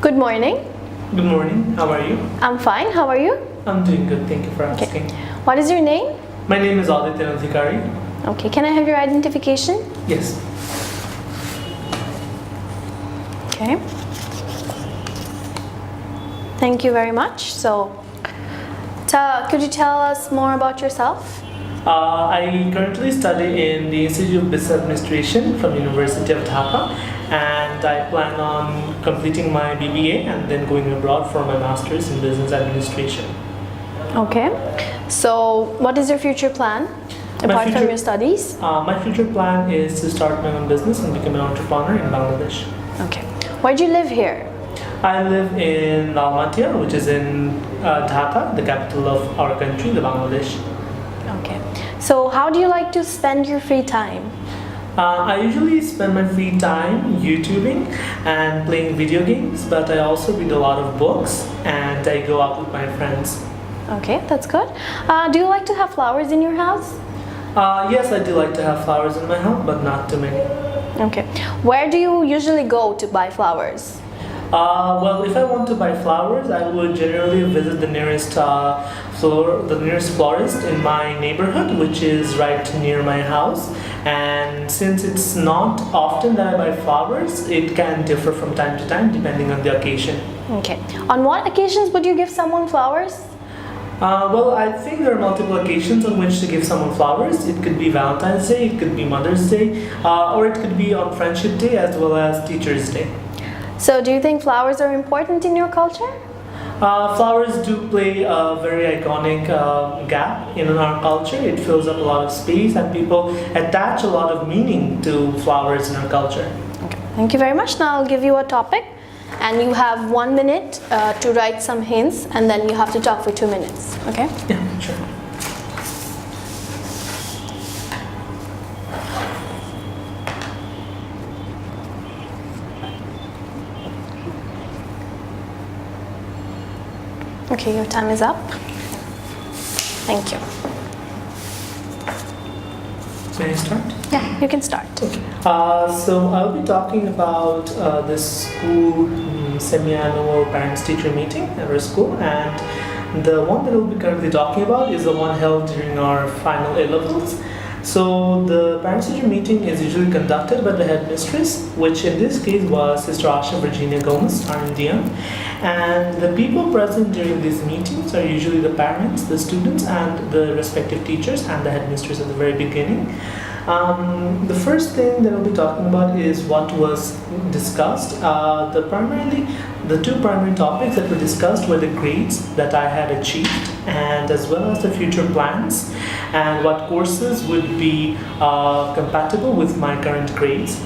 Good morning. Good morning. How are you? I'm fine. How are you? I'm doing good. Thank you for asking. What is your name? My name is Adheres. Okay. Can I have your identification? Yes. Okay. Thank you very much. So, could you tell us more about yourself? I currently study in the Institute of Business Administration from University of Dhaka, and I plan on completing my BBA and then going abroad for my master's in business administration. Okay. So, what is your future plan apart from your studies? My future plan is to start my own business and become an entrepreneur in Bangladesh. Okay. Where do you live here? I live in Almaty, which is in Dhaka, the capital of our country, the Bangladesh. Okay. So, how do you like to spend your free time? I usually spend my free time YouTubing and playing video games, but I also read a lot of books and I go out with my friends. Okay, that's good. Do you like to have flowers in your house? Yes, I do like to have flowers in my house, but not too many. Okay. Where do you usually go to buy flowers? Well, if I want to buy flowers, I would generally visit the nearest florist in my neighborhood, which is right near my house. And since it's not often that I buy flowers, it can differ from time to time depending on the occasion. Okay. On what occasions would you give someone flowers? Well, I think there are multiple occasions on which to give someone flowers. It could be Valentine's Day, it could be Mother's Day, or it could be on Friendship Day as well as Teacher's Day. So, do you think flowers are important in your culture? Flowers do play a very iconic gap in our culture. It fills up a lot of space and people attach a lot of meaning to flowers in our culture. Okay. Thank you very much. Now I'll give you a topic and you have 1 minute to write some hints and then you have to talk for 2 minutes. Okay? Yeah, sure. Okay, your time is up. Thank you. May I start? Yeah, you can start. Okay. So I'll be talking about the school semi-annual parents-teacher meeting at our school, and the one that we'll be currently talking about is the one held during our final A-levels. So the parents-teacher meeting is usually conducted by the headmistress, which in this case was Sister Asha Virginia Gomez, RMDM. And the people present during these meetings are usually the parents, the students, and the respective teachers and the headmistress at the very beginning. The first thing that I'll be talking about is what was discussed. The two primary topics that were discussed were the grades that I had achieved and as well as the future plans and what courses would be compatible with my current grades.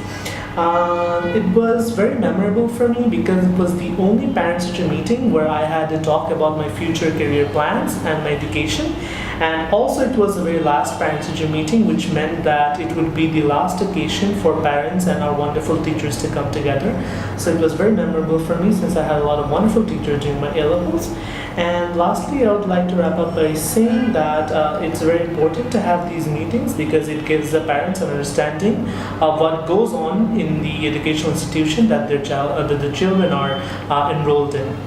It was very memorable for me because it was the only parents-teacher meeting where I had to talk about my future career plans and my education. And also it was the very last parents-teacher meeting, which meant that it would be the last occasion for parents and our wonderful teachers to come together. So it was very memorable for me since I had a lot of wonderful teachers during my A-levels. And lastly, I would like to wrap up by saying that it's very important to have these meetings because it gives the parents an understanding of what goes on in the educational institution that the children are enrolled in.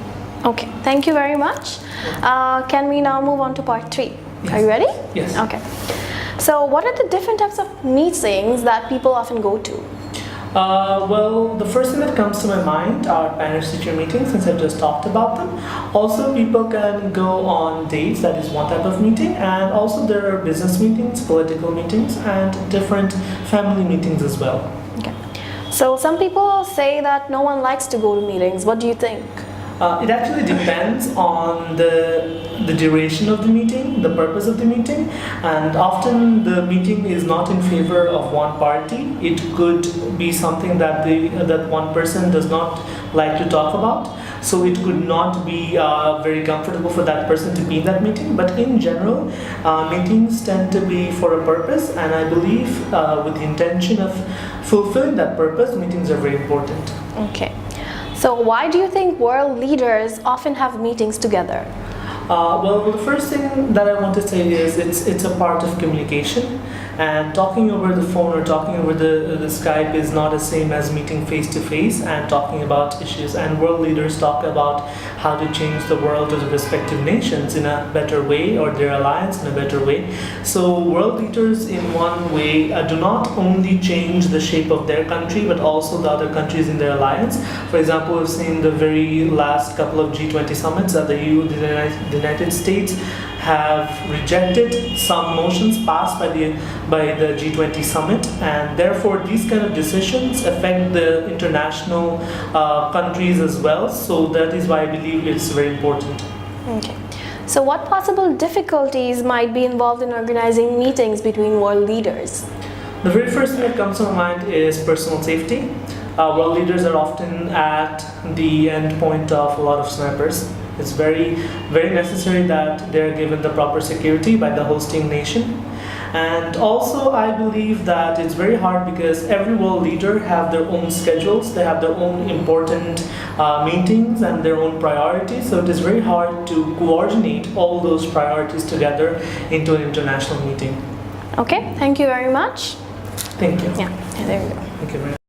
Okay, thank you very much. Can we now move on to part 3? Yes. Are you ready? Yes. Okay. So, what are the different types of meetings that people often go to? Well, the first thing that comes to my mind are parents-teacher meetings, since I've just talked about them. Also, people can go on dates, that is one type of meeting, and also there are business meetings, political meetings, and different family meetings as well. Okay. So, some people say that no one likes to go to meetings. What do you think? It actually depends on the duration of the meeting, the purpose of the meeting, and often the meeting is not in favor of one party. It could be something that that one person does not like to talk about, so it could not be very comfortable for that person to be in that meeting. But in general, meetings tend to be for a purpose, and I believe with the intention of fulfilling that purpose, meetings are very important. Okay. So why do you think world leaders often have meetings together? Well, the first thing that I want to say is it's a part of communication. And talking over the phone or talking over the Skype is not the same as meeting face to face and talking about issues. And world leaders talk about how to change the world of the respective nations in a better way, or their alliance in a better way. So world leaders in one way do not only change the shape of their country, but also the other countries in their alliance. For example, we've seen the very last couple of G20 summits that the EU, the United States have rejected some motions passed by the G20 summit, and therefore these kind of decisions affect the international countries as well. So that is why I believe it's very important. Okay. So what possible difficulties might be involved in organizing meetings between world leaders? The very first thing that comes to my mind is personal safety. World leaders are often at the end point of a lot of snipers. It's very, very necessary that they're given the proper security by the hosting nation. And also I believe that it's very hard because every world leader have their own schedules, they have their own important meetings and their own priorities. So it is very hard to coordinate all those priorities together into an international meeting. Okay, thank you very much. Thank you. Yeah, there we go. Thank you very much.